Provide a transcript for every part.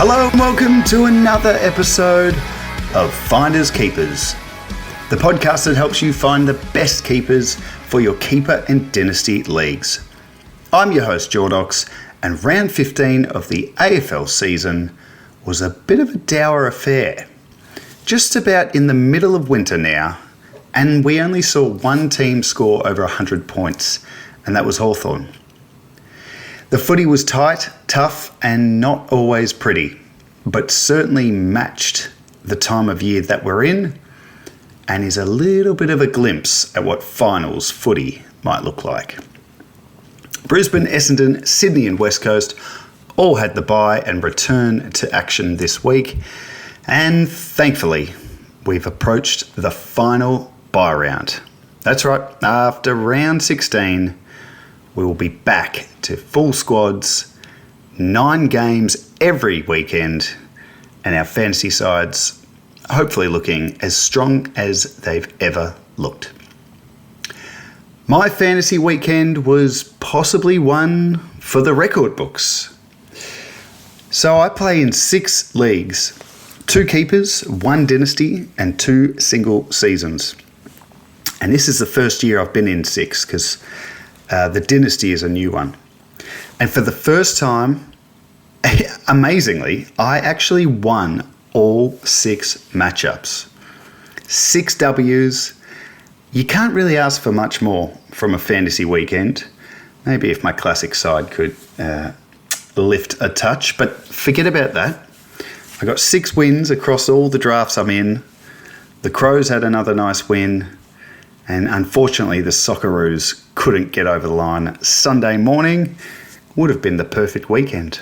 Hello and welcome to another episode of Finders Keepers, the podcast that helps you find the best keepers for your keeper and dynasty leagues. I'm your host Jordox, and round 15 of the AFL season was a bit of a dour affair. Just about in the middle of winter now, and we only saw one team score over 100 points, and that was Hawthorn. The footy was tight, tough, and not always pretty, but certainly matched the time of year that we're in, and is a little bit of a glimpse at what finals footy might look like. Brisbane, Essendon, Sydney and West Coast all had the bye and return to action this week, and thankfully we've approached the final bye round. That's right, after round 16 we will be back to full squads, 9 games every weekend, and our fantasy sides hopefully looking as strong as they've ever looked. My fantasy weekend was possibly one for the record books. So I play in 6 leagues, 2 keepers, 1 dynasty, and 2 single seasons. And this is the first year I've been in 6 because the dynasty is a new one. And for the first time, amazingly, I actually won all 6 matchups. 6 W's. You can't really ask for much more from a fantasy weekend. Maybe if my classic side could lift a touch, but forget about that. I got 6 wins across all the drafts I'm in. The Crows had another nice win. And unfortunately, the Socceroos couldn't get over the line. Sunday morning would have been the perfect weekend.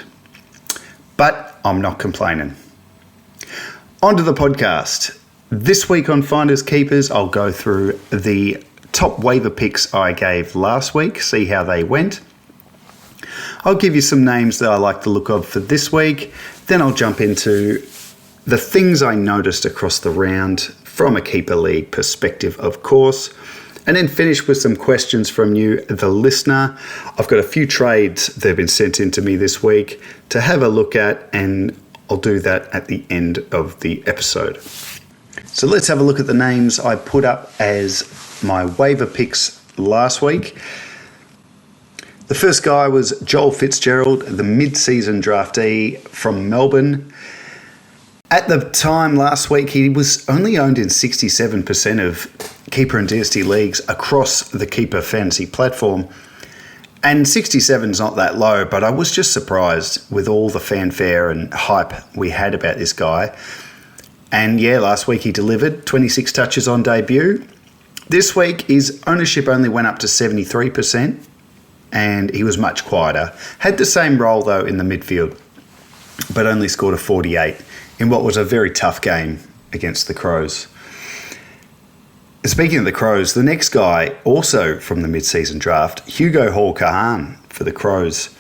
But I'm not complaining. On to the podcast. This week on Finders Keepers, I'll go through the top waiver picks I gave last week, see how they went. I'll give you some names that I like the look of for this week. Then I'll jump into the things I noticed across the round from a keeper league perspective, of course, and then finish with some questions from you, the listener. I've got a few trades that have been sent in to me this week to have a look at, and I'll do that at the end of the episode. So let's have a look at the names I put up as my waiver picks last week. The first guy was Joel Fitzgerald, the mid-season draftee from Melbourne. At the time last week, he was only owned in 67% of keeper and dynasty leagues across the keeper fantasy platform. And 67 is not that low, but I was just surprised with all the fanfare and hype we had about this guy. And yeah, last week he delivered 26 touches on debut. This week his ownership only went up to 73%, and he was much quieter. Had the same role though in the midfield, but only scored a 48 in what was a very tough game against the Crows. Speaking of the Crows, the next guy, also from the mid-season draft, Hugo Hall-Kahan for the Crows.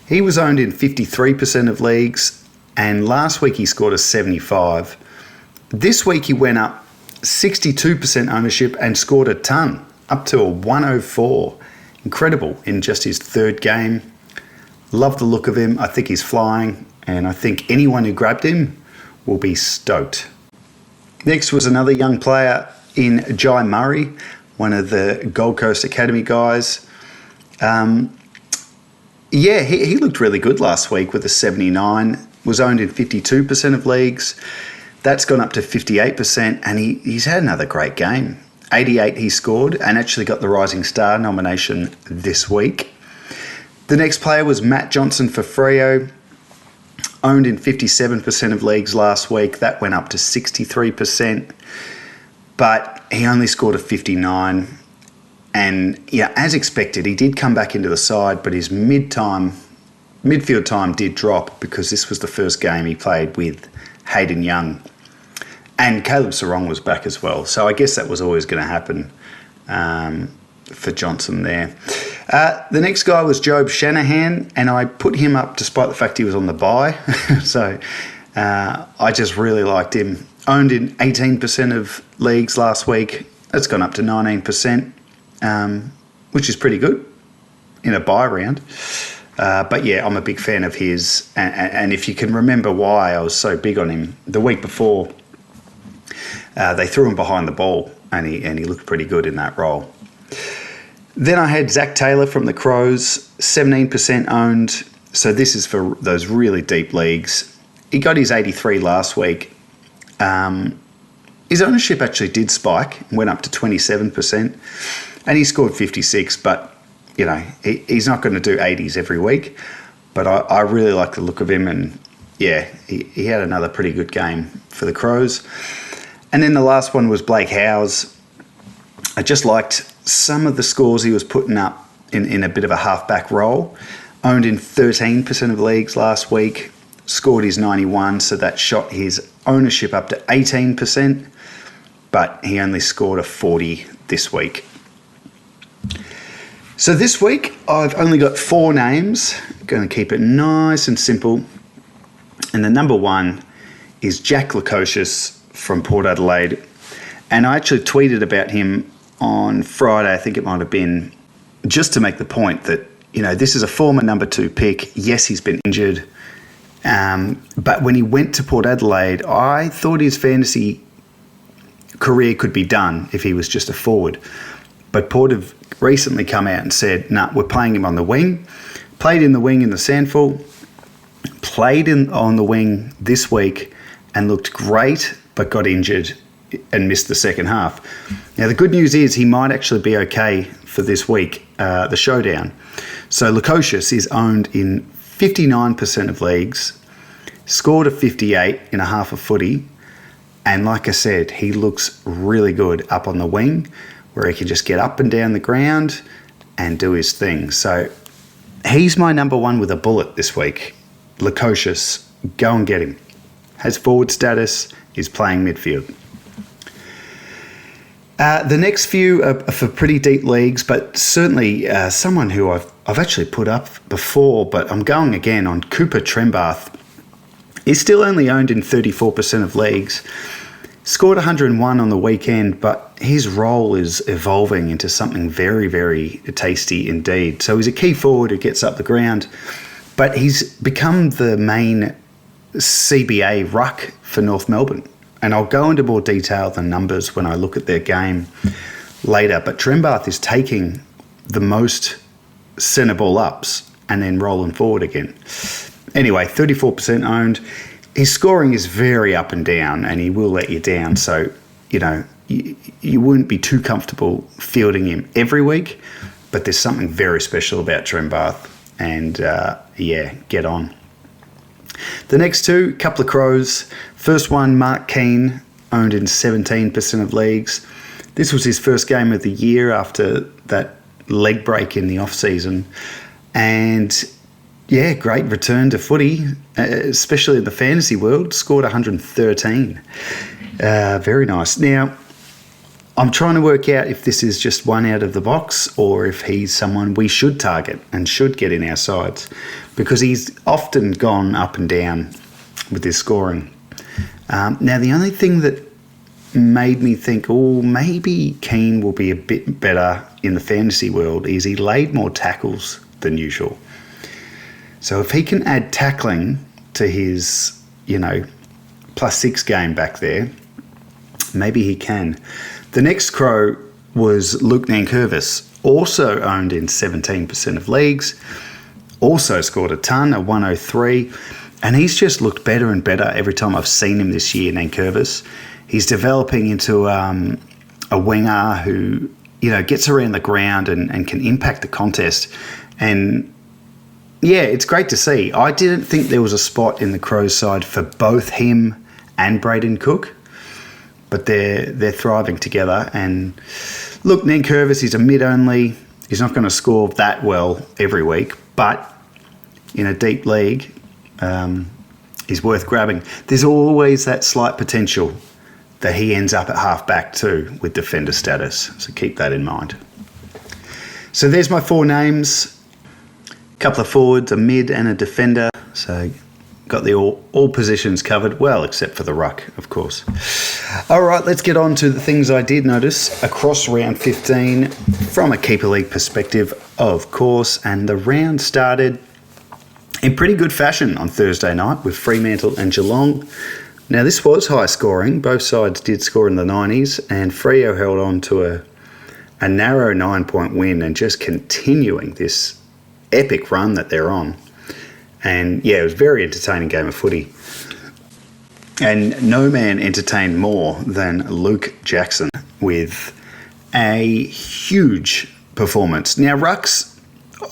He was owned in 53% of leagues, and last week he scored a 75. This week he went up 62% ownership and scored a ton, up to a 104. Incredible in just his 3rd game. Love the look of him. I think he's flying, and I think anyone who grabbed him will be stoked. Next was another young player in Jai Murray, one of the Gold Coast Academy guys. He looked really good last week with a 79, was owned in 52% of leagues. That's gone up to 58%, and he's had another great game. 88 he scored, and actually got the Rising Star nomination this week. The next player was Matt Johnson for Freo, owned in 57% of leagues last week. That went up to 63%, but he only scored a 59. And yeah, as expected, he did come back into the side, but his midfield time did drop because this was the first game he played with Hayden Young. And Caleb Sarong was back as well. So I guess that was always going to happen for Johnson there. The next guy was Job Shanahan, and I put him up despite the fact he was on the bye. So I just really liked him. Owned in 18% of leagues last week. That's gone up to 19%, which is pretty good in a bye round. But yeah, I'm a big fan of his. And if you can remember why I was so big on him, the week before, they threw him behind the ball, and he looked pretty good in that role. Then I had Zach Taylor from the Crows, 17% owned. So this is for those really deep leagues. He got his 83 last week. His ownership actually did spike, went up to 27%, and he scored 56. But you know, he's not going to do 80s every week. But I really like the look of him, and yeah, he had another pretty good game for the Crows. And then the last one was Blake Howes. I just liked some of the scores he was putting up in a bit of a halfback role. Owned in 13% of leagues last week, scored his 91, so that shot his ownership up to 18%, but he only scored a 40 this week. So this week, I've only got 4 names. I'm going to keep it nice and simple. And the number one is Jack Lukosius from Port Adelaide. And I actually tweeted about him on Friday, I think it might have been, just to make the point that, you know, this is a former number 2 pick. Yes, he's been injured. But when he went to Port Adelaide, I thought his fantasy career could be done if he was just a forward. But Port have recently come out and said, nah, we're playing him on the wing. Played in the wing in the Sandful. Played on the wing this week and looked great, but got injured and missed the second half. Now, the good news is he might actually be okay for this week, the showdown. So Lukosius is owned in 59% of leagues, scored a 58 in a half a footy, and like I said, he looks really good up on the wing, where he can just get up and down the ground and do his thing. So he's my number one with a bullet this week. Lukosius, go and get him. Has forward status, is playing midfield. The next few are for pretty deep leagues, but certainly someone who I've actually put up before, but I'm going again on Cooper Trembath. He's still only owned in 34% of leagues. Scored 101 on the weekend, but his role is evolving into something very, very tasty indeed. So he's a key forward who gets up the ground, but he's become the main CBA ruck for North Melbourne. And I'll go into more detail than numbers when I look at their game later. But Trembath is taking the most centre ball ups and then rolling forward again. Anyway, 34% owned. His scoring is very up and down, and he will let you down. So, you know, you wouldn't be too comfortable fielding him every week, but there's something very special about Trembath. And, yeah, get on. The next two, couple of Crows. First one, Mark Keane, owned in 17% of leagues. This was his first game of the year after that leg break in the off-season. And, yeah, great return to footy, especially in the fantasy world. Scored 113. Very nice. Now, I'm trying to work out if this is just one out of the box or if he's someone we should target and should get in our sides, because he's often gone up and down with his scoring. Now, the only thing that made me think, oh, maybe Keane will be a bit better in the fantasy world is he laid more tackles than usual. So if he can add tackling to his, you know, +6 game back there, maybe he can. The next Crow was Luke Nankervis, also owned in 17% of leagues, also scored a ton, a 103, and he's just looked better and better every time I've seen him this year, Nankervis. He's developing into a winger who, you know, gets around the ground and can impact the contest. And, yeah, it's great to see. I didn't think there was a spot in the Crows side for both him and Braden Cook, but they're thriving together. And look, Nankervis is a mid only. He's not going to score that well every week, but in a deep league, he's worth grabbing. There's always that slight potential that he ends up at half-back too with defender status, so keep that in mind. So there's my 4 names. A couple of forwards, a mid and a defender. So got the all positions covered, well, except for the ruck, of course. All right, let's get on to the things I did notice across round 15 from a keeper league perspective, of course. And the round started in pretty good fashion on Thursday night with Fremantle and Geelong. Now, this was high scoring. Both sides did score in the 90s, and Freo held on to a narrow 9-point win and just continuing this epic run that they're on. And yeah, it was a very entertaining game of footy. And no man entertained more than Luke Jackson with a huge performance. Now, rucks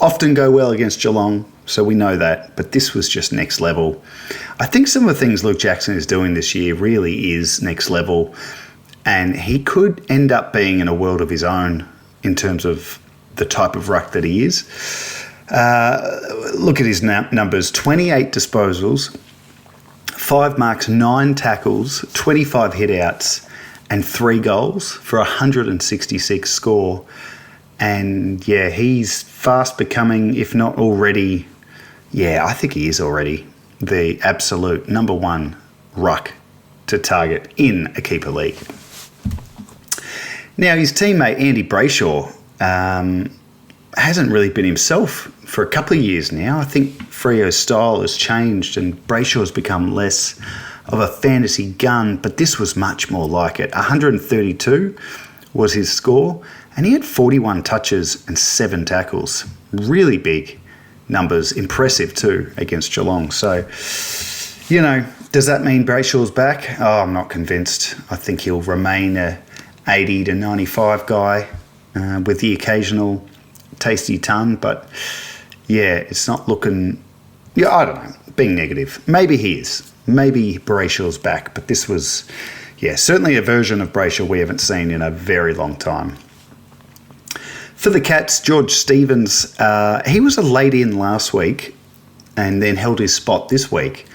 often go well against Geelong, so we know that, but this was just next level. I think some of the things Luke Jackson is doing this year really is next level, and he could end up being in a world of his own in terms of the type of ruck that he is. Look at his numbers: 28 disposals, 5 marks, 9 tackles, 25 hitouts, and 3 goals for a 166 score. And yeah, he's fast becoming, if not already, I think he is already the absolute number one ruck to target in a keeper league. Now, his teammate Andy Brayshaw hasn't really been himself for a couple of years now. I think Freo's style has changed and Brayshaw's become less of a fantasy gun, but this was much more like it. 132 was his score, and he had 41 touches and 7 tackles. Really big numbers, impressive too, against Geelong. So, does that mean Brayshaw's back? Oh, I'm not convinced. I think he'll remain a 80 to 95 guy with the occasional tasty ton, but yeah, it's not looking, I don't know, being negative. Maybe he is. Maybe Brayshaw's back, but this was, certainly a version of Brayshaw we haven't seen in a very long time. For the Cats, George Stevens, he was a late in last week and then held his spot this week.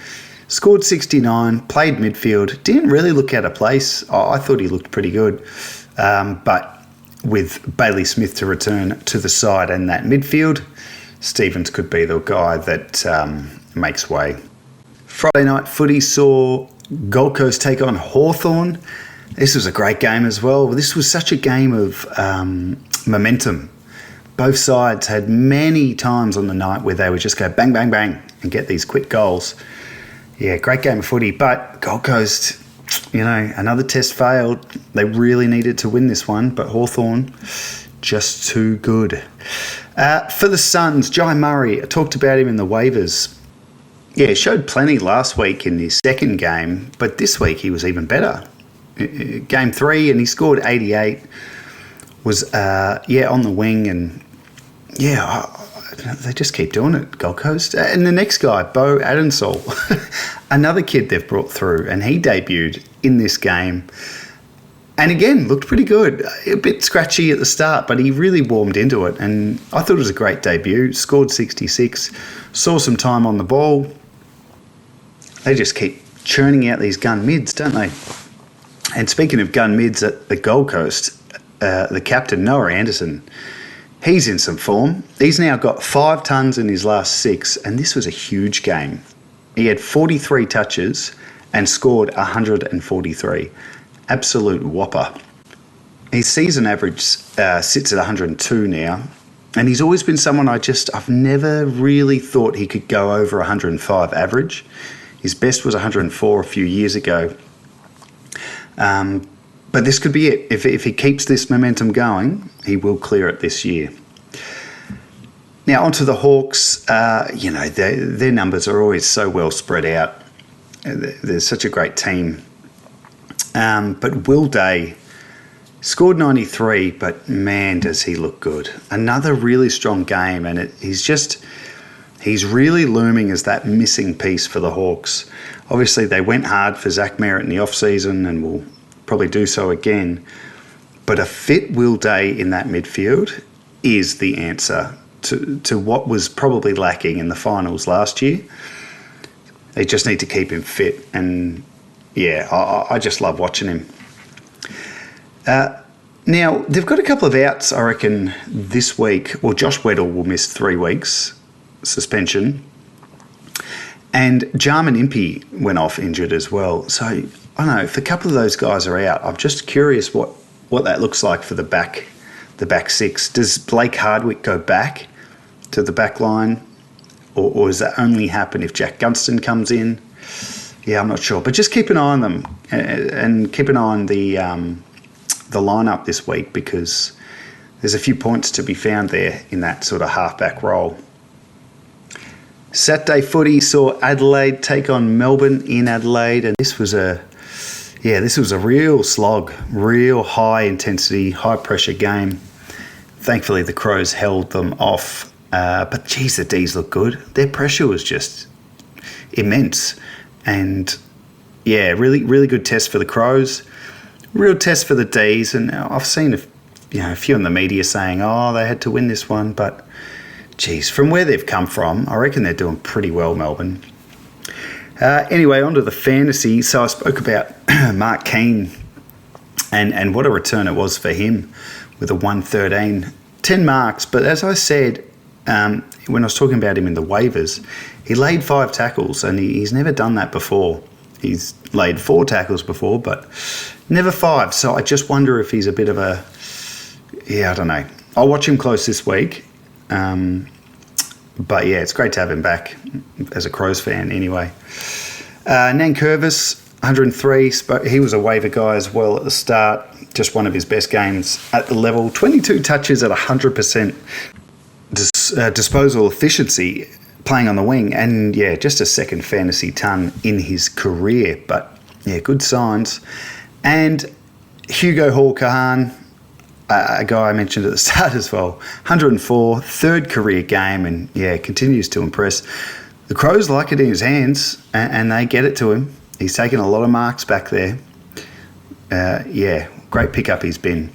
Scored 69, played midfield, didn't really look out of place. I thought he looked pretty good, but with Bailey Smith to return to the side and that midfield, Stevens could be the guy that makes way. Friday night footy saw Gold Coast take on Hawthorn. This was a great game as well. This was such a game of momentum. Both sides had many times on the night where they would just go bang, bang, bang and get these quick goals. Yeah, great game of footy, but Gold Coast, another test failed. They really needed to win this one, but Hawthorn, just too good. For the Suns, Jai Murray, I talked about him in the waivers. Yeah, he showed plenty last week in his second game, but this week he was even better. Game 3, and he scored 88, was, on the wing, and they just keep doing it, Gold Coast. And the next guy, Bo Adensol, another kid they've brought through, and he debuted in this game. And again, looked pretty good. A bit scratchy at the start, but he really warmed into it. And I thought it was a great debut. Scored 66, saw some time on the ball. They just keep churning out these gun mids, don't they? And speaking of gun mids at the Gold Coast, the captain, Noah Anderson, he's in some form. He's now got 5 tons in his last 6, and this was a huge game. He had 43 touches and scored 143. Absolute whopper. His season average sits at 102 now, and he's always been someone I've never really thought he could go over 105 average. His best was 104 a few years ago. But this could be it. If he keeps this momentum going, he will clear it this year. Now, onto the Hawks. Their numbers are always so well spread out. They're such a great team. But Will Day scored 93, but man, does he look good. Another really strong game, and he's really looming as that missing piece for the Hawks. Obviously, they went hard for Zach Merritt in the off-season and will probably do so again. But a fit Will Day in that midfield is the answer to what was probably lacking in the finals last year. They just need to keep him fit, and I just love watching him. Now, they've got a couple of outs, I reckon, this week. Well, Josh Weddle will miss 3 weeks suspension, and Jarman Impey went off injured as well. So, I don't know, if a couple of those guys are out, I'm just curious what that looks like for the back 6. Does Blake Hardwick go back to the back line? or does that only happen if Jack Gunston comes in? Yeah, I'm not sure. But just keep an eye on them and keep an eye on the lineup this week, because there's a few points to be found there in that sort of halfback role. Saturday footy saw Adelaide take on Melbourne in Adelaide, and this was a real slog, real high intensity, high pressure game. Thankfully, the Crows held them off, but geez, the D's look good. Their pressure was just immense, and yeah, really, really good test for the Crows. Real test for the D's, and I've seen a few in the media saying, "Oh, they had to win this one," but geez, from where they've come from, I reckon they're doing pretty well, Melbourne. Anyway, on to the fantasy. So I spoke about Mark Keane and what a return it was for him with a 113. 10 marks, but as I said when I was talking about him in the waivers, he laid 5 tackles, and he's never done that before. He's laid 4 tackles before, but never 5. So I just wonder if he's a bit of a... Yeah, I don't know. I'll watch him close this week. But yeah, it's great to have him back as a Crows fan anyway. Nankervis, 103. He was a waiver guy as well at the start. Just one of his best games at the level. 22 touches at 100% disposal efficiency, playing on the wing, and yeah, just a second fantasy ton in his career. But yeah, good signs. And Hugo Hall-Kahan, a guy I mentioned at the start as well, 104, third career game, and yeah, continues to impress. The Crows like it in his hands, and they get it to him. He's taken a lot of marks back there. Yeah, great pickup he's been.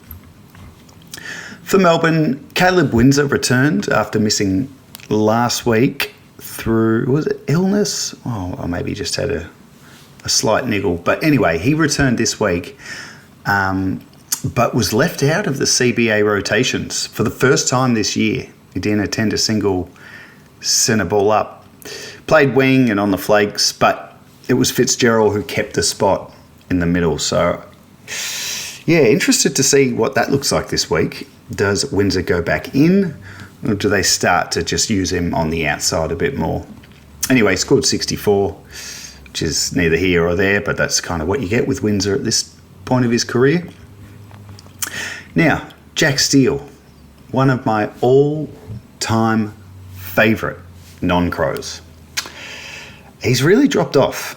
For Melbourne, Caleb Windsor returned after missing last week through, was it illness? Oh, or maybe just had a slight niggle. But anyway, he returned this week, but was left out of the CBA rotations for the first time this year. He didn't attend a single centre ball up. Played wing and on the flanks, but it was Fitzgerald who kept the spot in the middle. So, yeah, interested to see what that looks like this week. Does Windsor go back in, or do they start to just use him on the outside a bit more? Anyway, scored 64, which is neither here or there, but that's kind of what you get with Windsor at this point of his career. Now, Jack Steele, one of my all-time favourite non-Crows. He's really dropped off.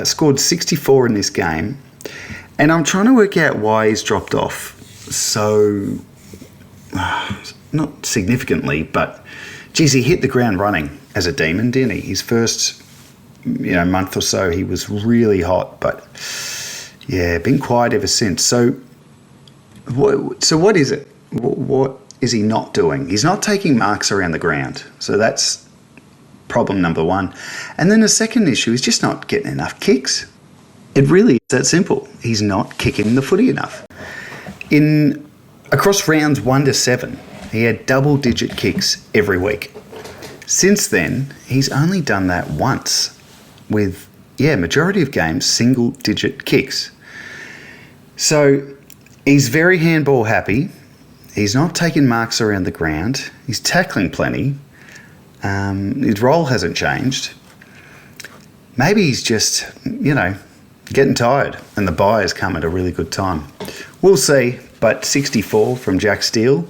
Scored 64 in this game, and I'm trying to work out why he's dropped off so, not significantly, but geez, he hit the ground running as a demon, didn't he? His first month or so, he was really hot, but yeah, been quiet ever since. So what is it? What is he not doing? He's not taking marks around the ground. So that's problem number one. And then the second issue is just not getting enough kicks. It really is that simple. He's not kicking the footy enough. Across rounds 1 to 7, he had double-digit kicks every week. Since then, he's only done that once with, majority of games, single-digit kicks. So he's very handball happy. He's not taking marks around the ground. He's tackling plenty. His role hasn't changed. Maybe he's just, getting tired, and the buy has come at a really good time. We'll see, but 64 from Jack Steele.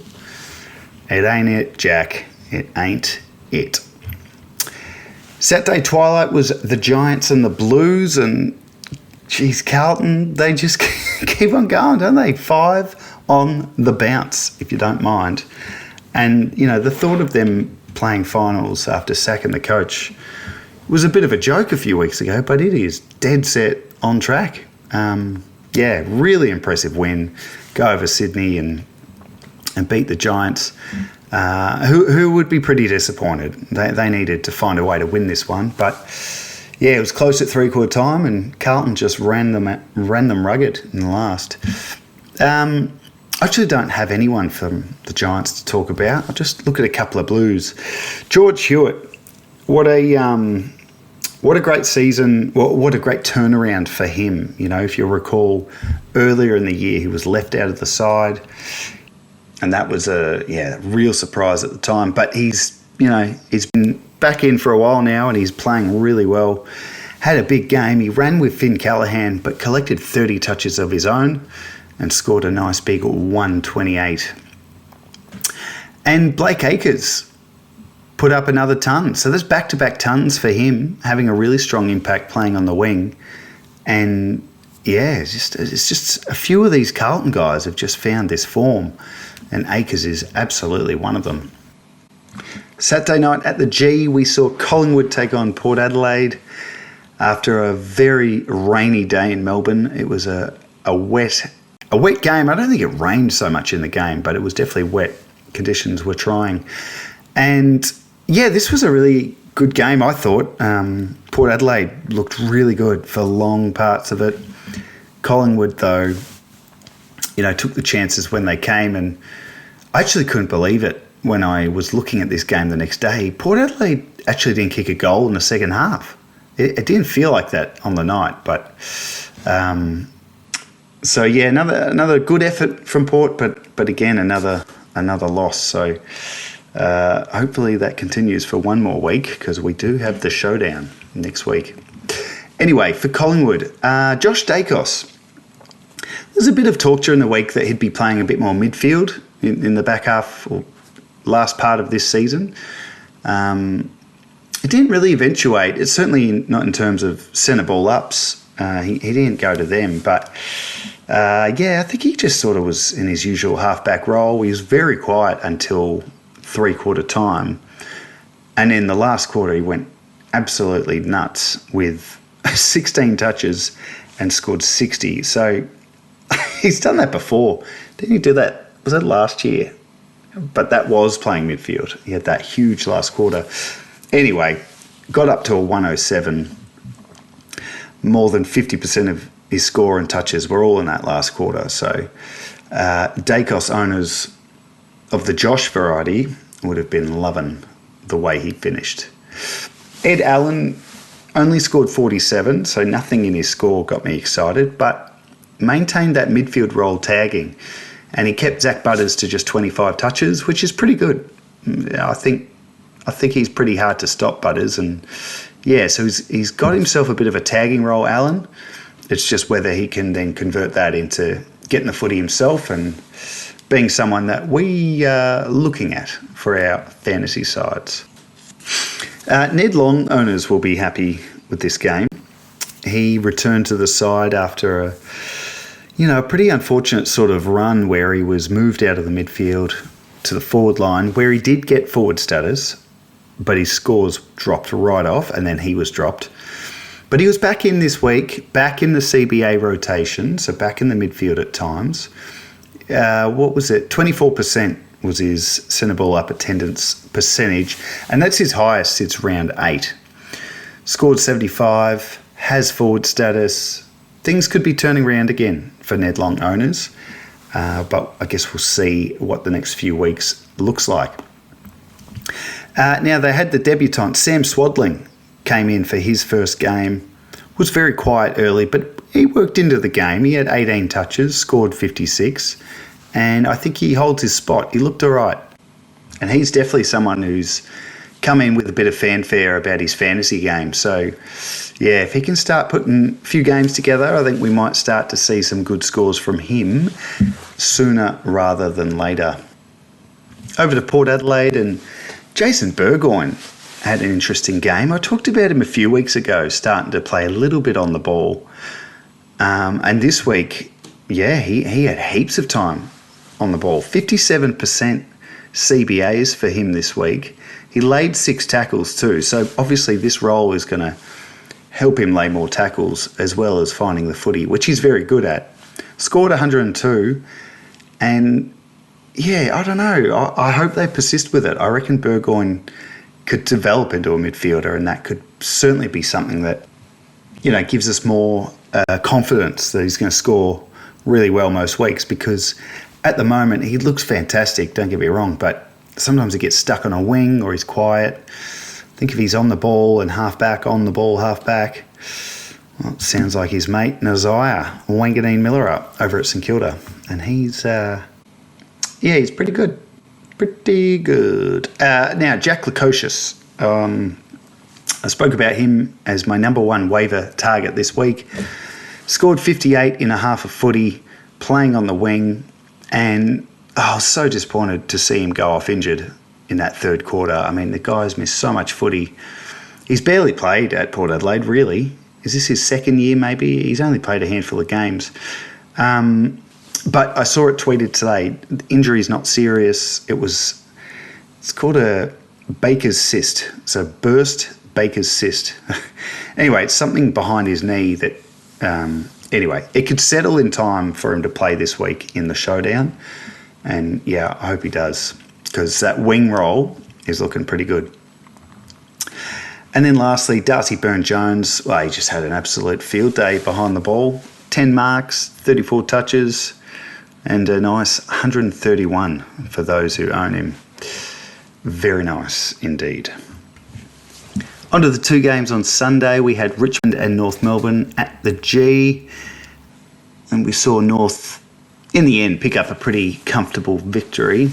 It ain't it, Jack. It ain't it. Saturday twilight was the Giants and the Blues, and geez, Carlton, they just keep on going, don't they? 5 on the bounce, if you don't mind. And, the thought of them playing finals after sacking the coach was a bit of a joke a few weeks ago, but it is dead set on track. Really impressive win. Go over Sydney and beat the Giants, who would be pretty disappointed. They needed to find a way to win this one, but it was close at 3/4 time, and Carlton just ran them rugged in the last. I actually don't have anyone from the Giants to talk about. I'll just look at a couple of Blues. George Hewitt, what a great season. What a great turnaround for him. If you'll recall, earlier in the year, he was left out of the side, and that was a real surprise at the time. But he's been back in for a while now and he's playing really well. Had a big game. He ran with Finn Callahan but collected 30 touches of his own and scored a nice big 128. And Blake Acres put up another ton. So there's back-to-back tons for him, having a really strong impact playing on the wing. And yeah, it's just a few of these Carlton guys have just found this form, and Acres is absolutely one of them. Saturday night at the G, we saw Collingwood take on Port Adelaide after a very rainy day in Melbourne. It was a wet game. I don't think it rained so much in the game, but it was definitely wet. Conditions were trying. And yeah, this was a really good game, I thought. Port Adelaide looked really good for long parts of it. Collingwood, though, took the chances when they came, and I actually couldn't believe it when I was looking at this game the next day. Port Adelaide actually didn't kick a goal in the second half. It didn't feel like that on the night, but so yeah, another good effort from Port, but again another loss. So hopefully that continues for one more week, because we do have the showdown next week. Anyway, for Collingwood, Josh Dacos. There's a bit of talk during the week that he'd be playing a bit more midfield in the back half or last part of this season. It didn't really eventuate. It's certainly not in terms of centre ball ups. He didn't go to them, but I think he just sort of was in his usual half-back role. He was very quiet until three-quarter time. And in the last quarter, he went absolutely nuts with 16 touches and scored 60. So he's done that before. Didn't he do that? Was that last year? But that was playing midfield. He had that huge last quarter. Anyway, got up to a 107. More than 50% of his score and touches were all in that last quarter. So Dacos owners of the Josh variety would have been loving the way he finished. Ed Allen only scored 47, so nothing in his score got me excited, but maintained that midfield role tagging, and he kept Zach Butters to just 25 touches, which is pretty good. I think he's pretty hard to stop, Butters, and yeah, so he's got himself a bit of a tagging role, Allen. It's just whether he can then convert that into getting the footy himself and being someone that we are looking at for our fantasy sides. Ned Long owners will be happy with this game. He returned to the side after a pretty unfortunate sort of run where he was moved out of the midfield to the forward line, where he did get forward status, but his scores dropped right off, and then he was dropped. But he was back in this week, back in the CBA rotation, so back in the midfield at times. 24% was his centre ball up attendance percentage, and that's his highest since round 8. Scored 75, has forward status. Things could be turning around again for Ned Long owners, but I guess we'll see what the next few weeks looks like. Now, they had the debutant, Sam Swadling, came in for his first game. Was very quiet early, but he worked into the game. He had 18 touches, scored 56, and I think he holds his spot. He looked all right. And he's definitely someone who's come in with a bit of fanfare about his fantasy game. So, yeah, if he can start putting a few games together, I think we might start to see some good scores from him sooner rather than later. Over to Port Adelaide, and Jason Burgoyne had an interesting game. I talked about him a few weeks ago, starting to play a little bit on the ball. And this week, yeah, he had heaps of time on the ball. 57% CBAs for him this week. He laid 6 tackles too. So obviously this role is going to help him lay more tackles as well as finding the footy, which he's very good at. Scored 102, and yeah, I don't know. I hope they persist with it. I reckon Burgoyne could develop into a midfielder, and that could certainly be something that, gives us more confidence that he's going to score really well most weeks, because at the moment he looks fantastic, don't get me wrong, but sometimes he gets stuck on a wing or he's quiet. I think if he's on the ball and half-back, on the ball, half-back, well, it sounds like his mate Nasiah Wanganeen Miller up over at St Kilda, and he's pretty good. Pretty good. Now, Jack Lukosius I spoke about him as my number one waiver target this week. Scored 58 in a half a footy, playing on the wing, and I was so disappointed to see him go off injured in that third quarter. I mean, the guy's missed so much footy. He's barely played at Port Adelaide, really. Is this his second year, maybe? He's only played a handful of games. But I saw it tweeted today. The injury's not serious. It's called a Baker's cyst. So burst Baker's cyst. Anyway, it's something behind his knee that, anyway, it could settle in time for him to play this week in the showdown. And yeah, I hope he does, because that wing role is looking pretty good. And then lastly, Darcy Byrne-Jones. Well, he just had an absolute field day behind the ball. 10 marks, 34 touches, and a nice 131 for those who own him. Very nice indeed. On to the two games on Sunday. We had Richmond and North Melbourne at the G, and we saw North, in the end, pick up a pretty comfortable victory.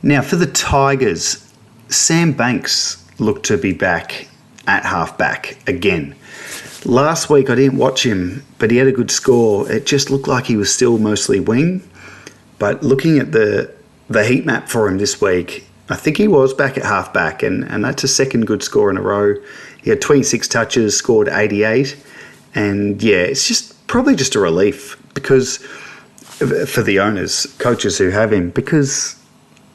Now, for the Tigers, Sam Banks looked to be back at half-back again. Last week I didn't watch him, but he had a good score. It just looked like he was still mostly wing. But looking at the heat map for him this week, I think he was back at half-back, and that's a second good score in a row. He had 26 touches, scored 88. And yeah, it's probably just a relief because for the owners, coaches who have him, because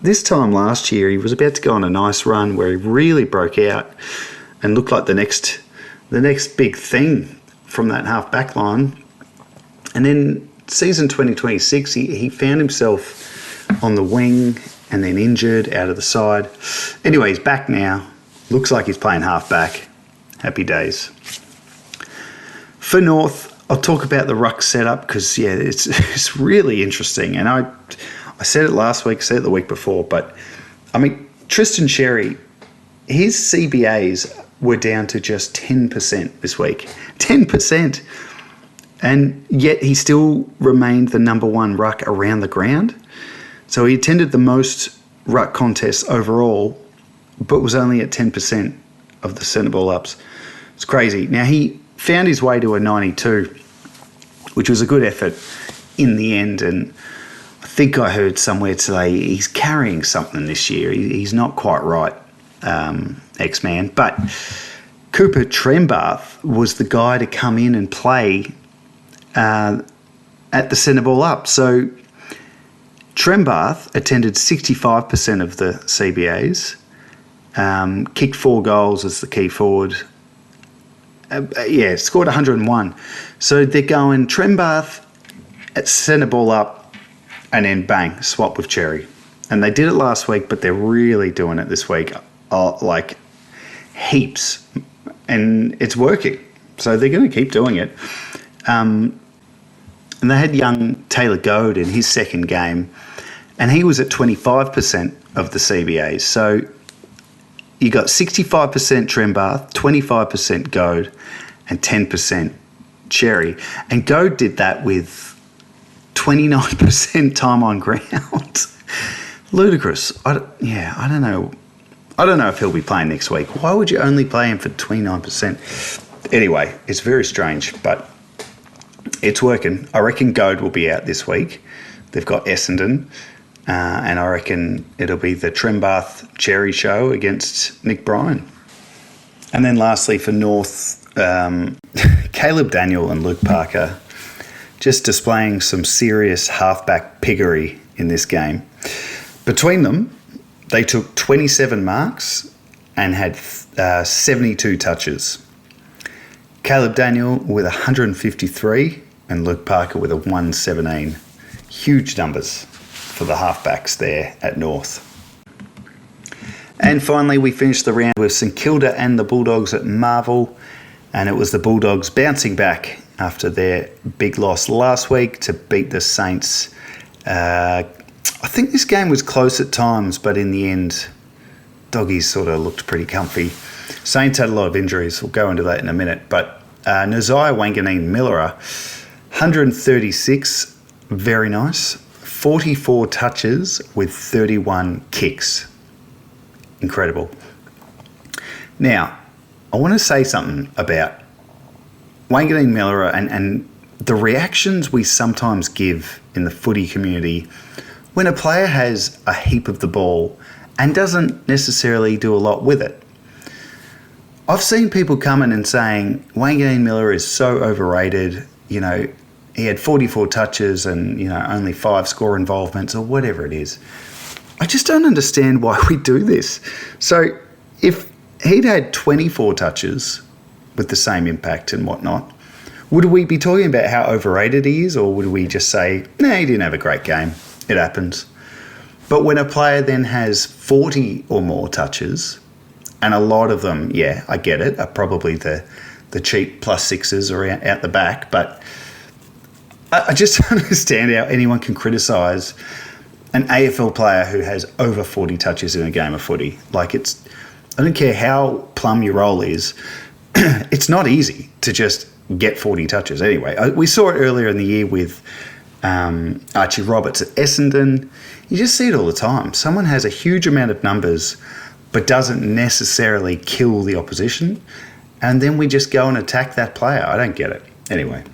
this time last year he was about to go on a nice run where he really broke out and looked like the next big thing from that half-back line. And then season 2026, he found himself on the wing and then injured out of the side. Anyway, he's back now. Looks like he's playing half-back. Happy days. For North, I'll talk about the ruck setup because, yeah, it's really interesting. And I said it last week, I said it the week before, but, I mean, Tristan Xerri, his CBAs were down to just 10% this week. 10%! And yet he still remained the number one ruck around the ground. So he attended the most ruck contests overall, but was only at 10% of the centre ball ups. It's crazy. Now, he found his way to a 92, which was a good effort in the end. And I think I heard somewhere today he's carrying something this year. He's not quite right, X-Man. But Cooper Trembath was the guy to come in and play at the centre ball up. So Trembath attended 65% of the CBAs, kicked 4 goals as the key forward. Scored 101. So they're going Trembath at centre ball up and then bang, swap with Xerri. And they did it last week, but they're really doing it this week, like heaps. And it's working. So they're going to keep doing it. And they had young Taylor Goad in his second game, and he was at 25% of the CBAs. So you got 65% Trembath, 25% Goad, and 10% Xerri. And Goad did that with 29% time on ground. Ludicrous. I don't know. I don't know if he'll be playing next week. Why would you only play him for 29%? Anyway, it's very strange, but it's working. I reckon Goad will be out this week. They've got Essendon, and I reckon it'll be the Trembath Xerri show against Nick Bryan. And then lastly for North, Caleb Daniel and Luke Parker just displaying some serious halfback piggery in this game. Between them, they took 27 marks and had 72 touches. Caleb Daniel with 153 and Luke Parker with a 117. Huge numbers for the halfbacks there at North. And finally, we finished the round with St Kilda and the Bulldogs at Marvel, and it was the Bulldogs bouncing back after their big loss last week to beat the Saints. I think this game was close at times, but in the end, Doggies sort of looked pretty comfy. Saints had a lot of injuries. We'll go into that in a minute. But Nasiah Wanganeen-Millera, 136, very nice. 44 touches with 31 kicks. Incredible. Now, I want to say something about Wanganeen-Miller and the reactions we sometimes give in the footy community when a player has a heap of the ball and doesn't necessarily do a lot with it. I've seen people coming and saying Wanganeen-Miller is so overrated, you know, he had 44 touches and, you know, only 5 score involvements or whatever it is. I just don't understand why we do this. So if he'd had 24 touches with the same impact and whatnot, would we be talking about how overrated he is, or would we just say, nah, he didn't have a great game, it happens? But when a player then has 40 or more touches, and a lot of them, yeah, I get it, are probably the cheap +6s or out the back, but I just don't understand how anyone can criticise an AFL player who has over 40 touches in a game of footy. Like, I don't care how plum your role is, it's not easy to just get 40 touches anyway. We saw it earlier in the year with Archie Roberts at Essendon. You just see it all the time. Someone has a huge amount of numbers but doesn't necessarily kill the opposition, and then we just go and attack that player. I don't get it. Anyway,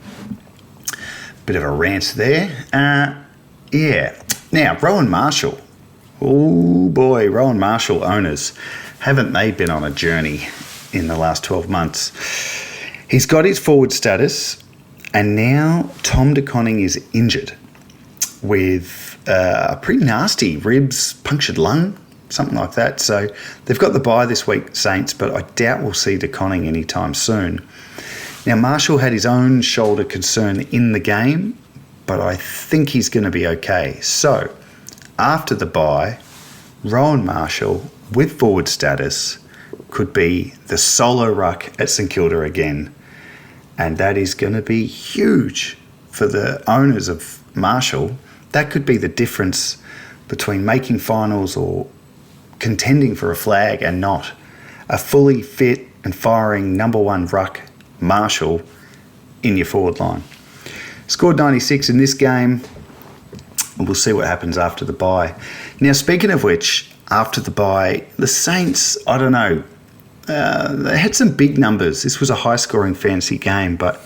bit of a rant there. Yeah. Now, Rowan Marshall. Oh boy, Rowan Marshall owners. Haven't they been on a journey in the last 12 months? He's got his forward status, and now Tom De Koning is injured with a pretty nasty ribs, punctured lung, something like that. So they've got the bye this week, Saints, but I doubt we'll see De Koning anytime soon. Now, Marshall had his own shoulder concern in the game, but I think he's going to be okay. So after the bye, Rowan Marshall, with forward status, could be the solo ruck at St Kilda again. And that is going to be huge for the owners of Marshall. That could be the difference between making finals or contending for a flag and not. A fully fit and firing number 1 ruck, Marshall, in your forward line. Scored 96 in this game, and we'll see what happens after the bye. Now, speaking of which, after the bye, the Saints, I don't know, they had some big numbers. This was a high-scoring fantasy game, but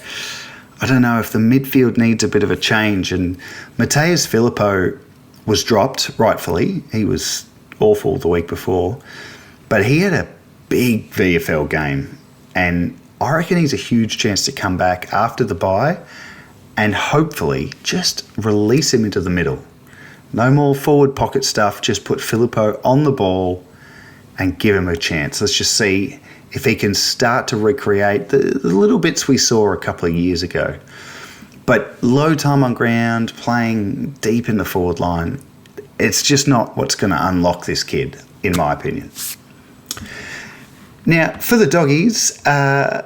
I don't know if the midfield needs a bit of a change. And Mateus Filippo was dropped, rightfully. He was awful the week before, but he had a big VFL game, and I reckon he's a huge chance to come back after the bye and hopefully just release him into the middle. No more forward pocket stuff, just put Filippo on the ball and give him a chance. Let's just see if he can start to recreate the little bits we saw a couple of years ago. But low time on ground, playing deep in the forward line, it's just not what's going to unlock this kid, in my opinion. Now, for the doggies, a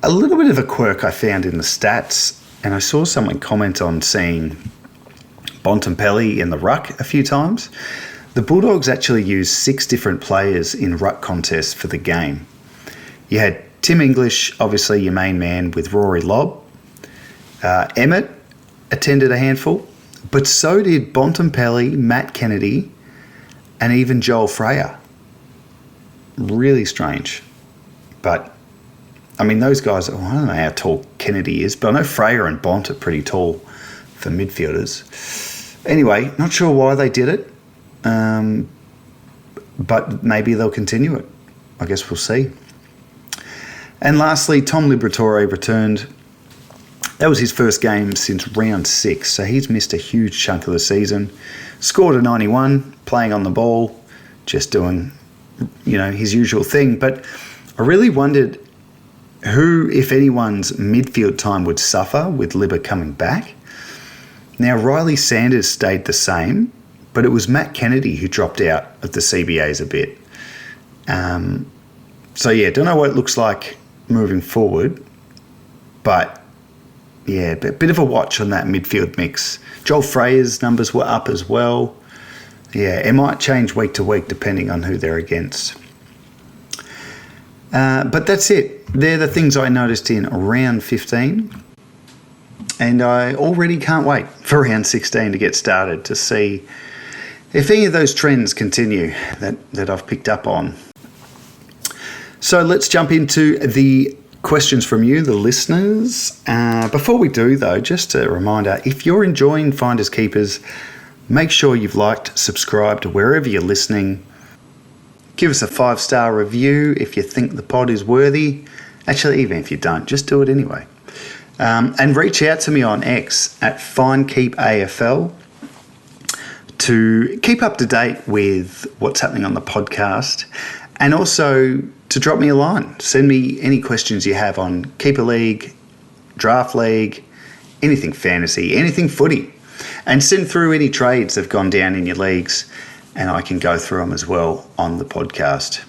little bit of a quirk I found in the stats, and I saw someone comment on seeing Bontempelli in the ruck a few times. The Bulldogs actually used 6 different players in ruck contests for the game. You had Tim English, obviously your main man, with Rory Lobb. Emmett attended a handful, but so did Bontempelli, Matt Kennedy, and even Joel Freyer. Really strange. But, I mean, those guys, I don't know how tall Kennedy is, but I know Freyer and Bont are pretty tall for midfielders. Anyway, not sure why they did it. But maybe they'll continue it. I guess we'll see. And lastly, Tom Liberatore returned. That was his first game since round 6, so he's missed a huge chunk of the season. Scored a 91, playing on the ball, just doing, his usual thing. But I really wondered who, if anyone's midfield time would suffer with Libba coming back. Now, Riley Sanders stayed the same, but it was Matt Kennedy who dropped out of the CBAs a bit. Don't know what it looks like moving forward, but yeah, a bit of a watch on that midfield mix. Joel Freyer's numbers were up as well. Yeah, it might change week to week depending on who they're against. But that's it. They're the things I noticed in round 15. And I already can't wait for round 16 to get started to see if any of those trends continue that I've picked up on. So let's jump into the questions from you, the listeners. Before we do, though, just a reminder, if you're enjoying Finders Keepers, make sure you've liked, subscribed wherever you're listening. Give us a 5-star review if you think the pod is worthy. Actually, even if you don't, just do it anyway. And reach out to me on X at FindKeepAFL to keep up to date with what's happening on the podcast, and also to drop me a line. Send me any questions you have on Keeper League, Draft League, anything fantasy, anything footy. And send through any trades that have gone down in your leagues, and I can go through them as well on the podcast.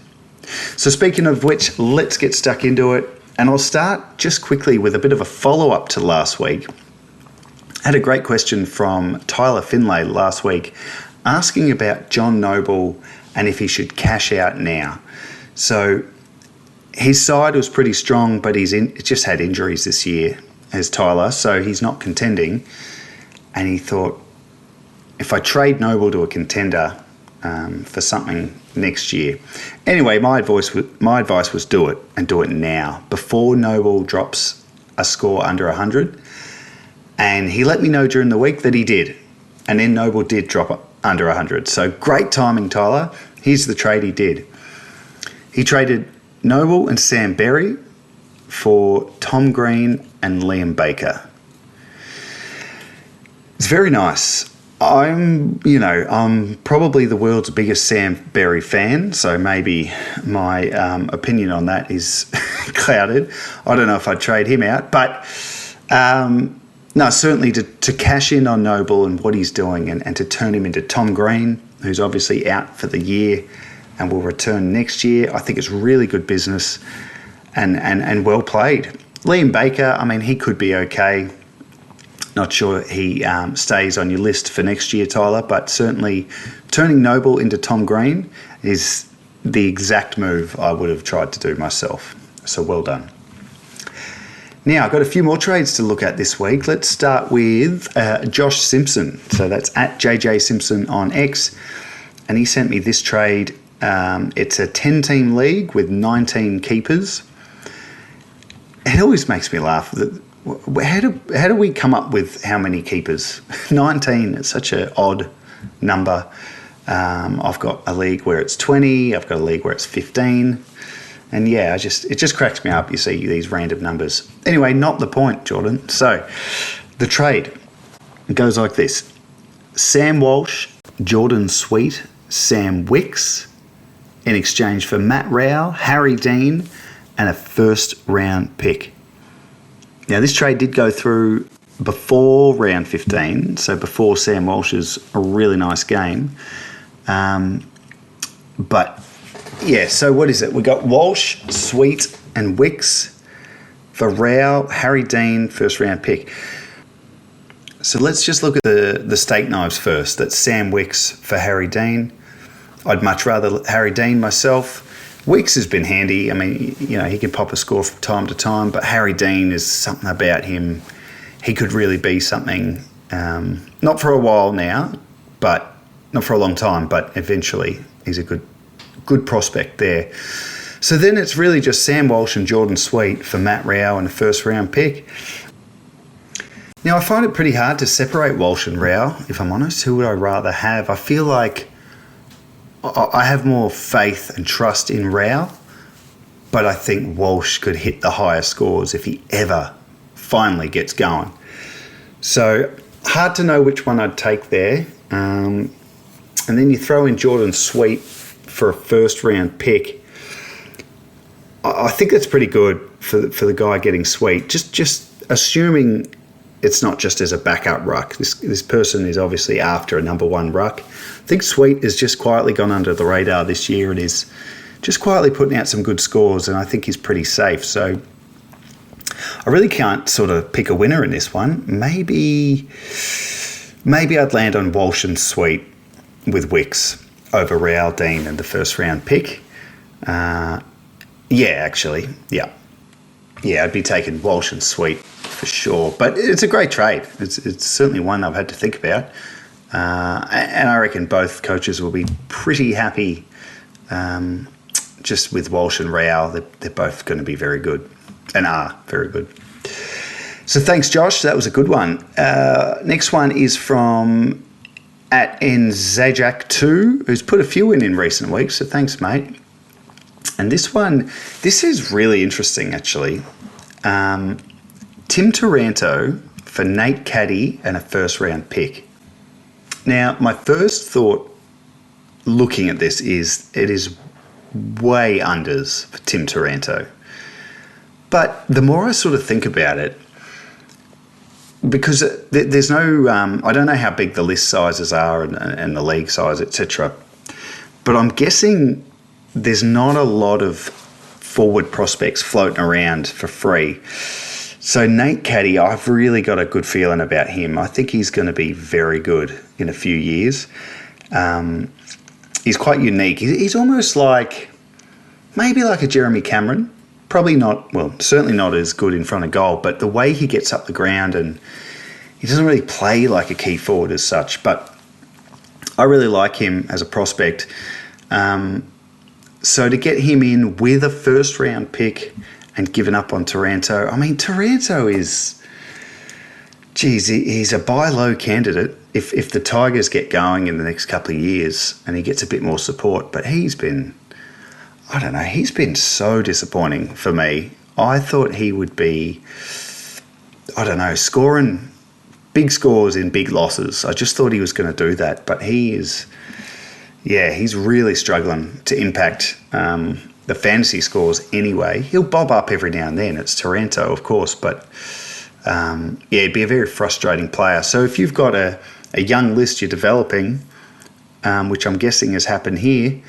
So speaking of which, let's get stuck into it. And I'll start just quickly with a bit of a follow-up to last week. I had a great question from Tyler Finlay last week asking about John Noble and if he should cash out now. So his side was pretty strong, but he's just had injuries this year as Tyler, so he's not contending. And he thought, if I trade Noble to a contender for something next year. Anyway, my advice was do it, and do it now, before Noble drops a score under 100. And he let me know during the week that he did. And then Noble did drop under 100. So great timing, Tyler. Here's the trade he did. He traded Noble and Sam Berry for Tom Green and Liam Baker. It's very nice. I'm probably the world's biggest Sam Berry fan, so maybe my opinion on that is clouded. I don't know if I'd trade him out, but no, certainly to cash in on Noble and what he's doing and to turn him into Tom Green, who's obviously out for the year and will return next year, I think it's really good business and well played. Liam Baker, I mean, he could be okay. Not sure he stays on your list for next year, Tyler, but certainly turning Noble into Tom Green is the exact move I would have tried to do myself. So well done. Now, I've got a few more trades to look at this week. Let's start with Josh Simpson. So that's at JJ Simpson on X. And he sent me this trade. It's a 10-team league with 19 keepers. It always makes me laugh that how do we come up with how many keepers? 19 is such an odd number. I've got a league where it's 20. I've got a league where it's 15. And yeah, it just cracks me up. You see these random numbers. Anyway, not the point, Jordan. So the trade goes like this. Sam Walsh, Jordan Sweet, Sam Wicks in exchange for Matt Rao, Harry Dean and a first-round pick. Now, this trade did go through before round 15, so before Sam Walsh's a really nice game. But, yeah, so what is it? We got Walsh, Sweet and Wicks for Rao, Harry Dean, first-round pick. So let's just look at the steak knives first. That's Sam Wicks for Harry Dean. I'd much rather Harry Dean myself. Wicks has been handy. I mean, he can pop a score from time to time, but Harry Dean is something about him. He could really be something, not for a while now, but not for a long time, but eventually he's a good prospect there. So then it's really just Sam Walsh and Jordan Sweet for Matt Rao and a first-round pick. Now, I find it pretty hard to separate Walsh and Rao, if I'm honest. Who would I rather have? I feel like I have more faith and trust in Rao, but I think Walsh could hit the higher scores if he ever finally gets going. So hard to know which one I'd take there. And then you throw in Jordan Sweet for a first-round pick. I think that's pretty good for the guy getting Sweet. Just assuming it's not just as a backup ruck. This person is obviously after a number one ruck. I think Sweet has just quietly gone under the radar this year and is just quietly putting out some good scores, and I think he's pretty safe. So I really can't sort of pick a winner in this one. Maybe I'd land on Walsh and Sweet with Wicks over Rao, Dean and the first round pick. Yeah, I'd be taking Walsh and Sweet for sure. But it's a great trade. It's certainly one I've had to think about. And I reckon both coaches will be pretty happy just with Walsh and Rao, they're both going to be very good and are very good. So thanks, Josh. That was a good one. Next one is from @NZajak2, who's put a few in recent weeks. So thanks, mate. And this is really interesting, actually. Tim Taranto for Nate Caddy and a first-round pick. Now, my first thought looking at this is it is way unders for Tim Taranto. But the more I sort of think about it, because there's no, I don't know how big the list sizes are and the league size, etc. But I'm guessing there's not a lot of forward prospects floating around for free. So Nate Caddy, I've really got a good feeling about him. I think he's going to be very good in a few years. He's quite unique. He's almost like, maybe like a Jeremy Cameron. Probably not, well, certainly not as good in front of goal, but the way he gets up the ground, and he doesn't really play like a key forward as such, but I really like him as a prospect. So to get him in with a first round pick and given up on Taranto, I mean, Taranto is, geez, he's a buy low candidate if the Tigers get going in the next couple of years and he gets a bit more support, but he's been so disappointing for me. I thought he would be, scoring big scores in big losses. I just thought he was going to do that, but he's really struggling to impact the fantasy scores anyway. He'll bob up every now and then. It's Taranto, of course, but he'd be a very frustrating player. So if you've got a young list you're developing, which I'm guessing has happened here,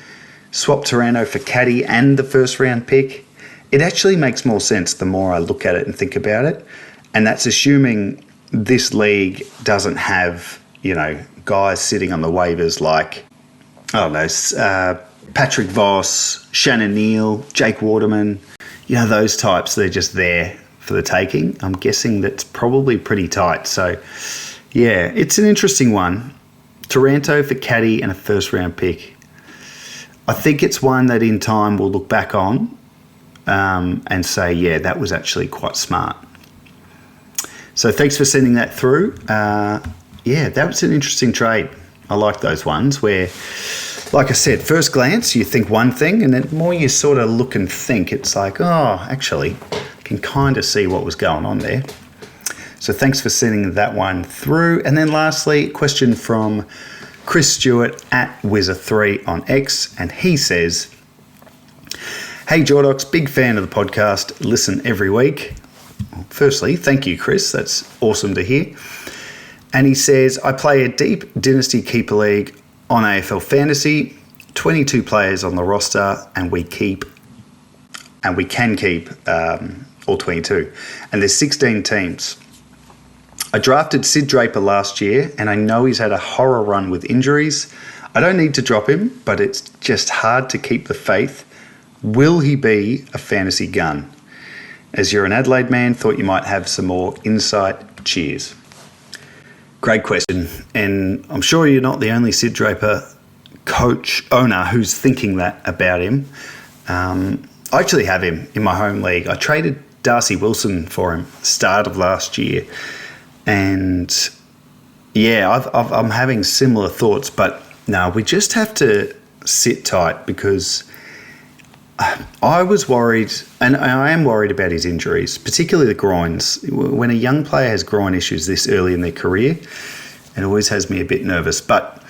swap Taranto for Caddy and the first round pick. It actually makes more sense the more I look at it and think about it. And that's assuming this league doesn't have, guys sitting on the waivers like, Patrick Voss, Shannon Neal, Jake Waterman, those types. They're just there for the taking. I'm guessing that's probably pretty tight. So, yeah, it's an interesting one. Taranto for Caddy and a first round pick. I think it's one that in time we'll look back on and say, yeah, that was actually quite smart. So thanks for sending that through. That was an interesting trade. I like those ones where, like I said, first glance you think one thing, and then the more you sort of look and think, it's like, actually, I can kind of see what was going on there. So thanks for sending that one through. And then lastly, question from Chris Stewart @Wizard3 on X, and he says, "Hey Jordox, big fan of the podcast, listen every week." Well, firstly, thank you, Chris. That's awesome to hear. And he says, "I play a deep Dynasty Keeper League on AFL Fantasy, 22 players on the roster, and we can keep all 22. And there's 16 teams. I drafted Sid Draper last year, and I know he's had a horror run with injuries. I don't need to drop him, but it's just hard to keep the faith. Will he be a fantasy gun? As you're an Adelaide man, thought you might have some more insight. Cheers." Great question, and I'm sure you're not the only Sid Draper owner who's thinking that about him. I actually have him in my home league. I traded Darcy Wilson for him start of last year. And I'm having similar thoughts, but no, we just have to sit tight because I was worried, and I am worried about his injuries, particularly the groins. When a young player has groin issues this early in their career, it always has me a bit nervous. But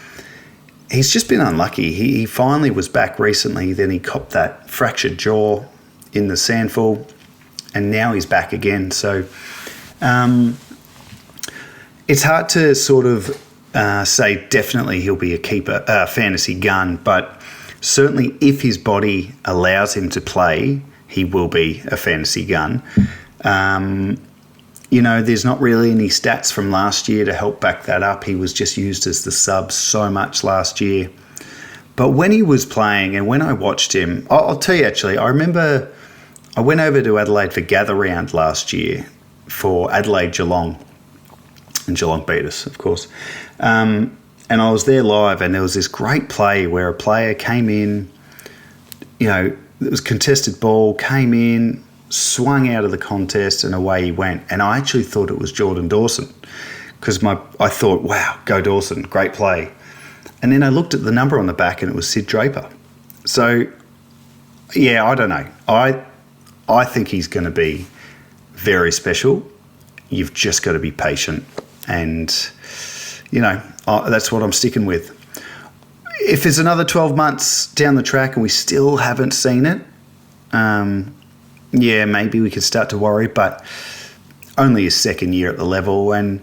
he's just been unlucky. He finally was back recently, then he copped that fractured jaw in the sandful, and now he's back again. So, it's hard to sort of say definitely he'll be a keeper, fantasy gun, but certainly if his body allows him to play, he will be a fantasy gun. There's not really any stats from last year to help back that up. He was just used as the sub so much last year. But when he was playing and when I watched him, I'll tell you actually, I remember I went over to Adelaide for Gather Round last year for Adelaide Geelong. And Geelong beat us, of course. And I was there live, and there was this great play where a player came in, it was contested ball, came in, swung out of the contest, and away he went. And I actually thought it was Jordan Dawson because I thought, wow, go Dawson, great play. And then I looked at the number on the back and it was Sid Draper. So, yeah, I don't know. I think he's going to be very special. You've just got to be patient. And, that's what I'm sticking with. If there's another 12 months down the track and we still haven't seen it, maybe we could start to worry, but only his second year at the level, and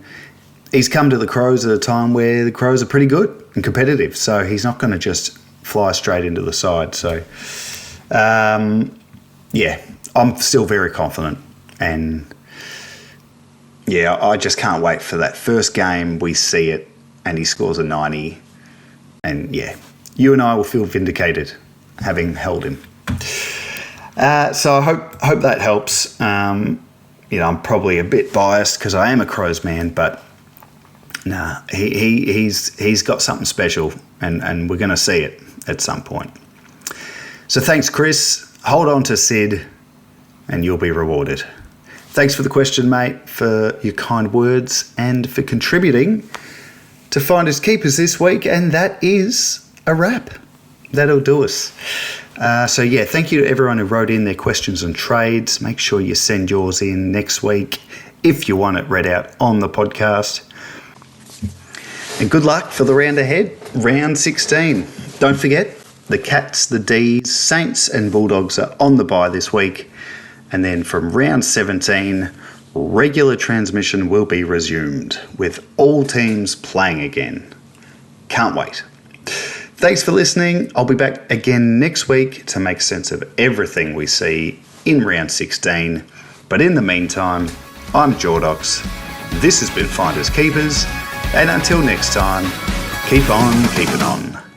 he's come to the Crows at a time where the Crows are pretty good and competitive, so he's not going to just fly straight into the side. So, I'm still very confident, and I just can't wait for that first game we see it and he scores a 90, and you and I will feel vindicated having held him. So I hope that helps. I'm probably a bit biased because I am a Crows man, but he's got something special, and we're going to see it at some point. So thanks, Chris. Hold on to Sid, and you'll be rewarded. Thanks for the question, mate, for your kind words, and for contributing to Finders Keepers this week. And that is a wrap. That'll do us. Thank you to everyone who wrote in their questions and trades. Make sure you send yours in next week if you want it read out on the podcast. And good luck for the round ahead, round 16. Don't forget, the Cats, the D's, Saints and Bulldogs are on the bye this week. And then from round 17, regular transmission will be resumed with all teams playing again. Can't wait. Thanks for listening. I'll be back again next week to make sense of everything we see in round 16. But in the meantime, I'm Jordox. This has been Finders Keepers. And until next time, keep on keeping on.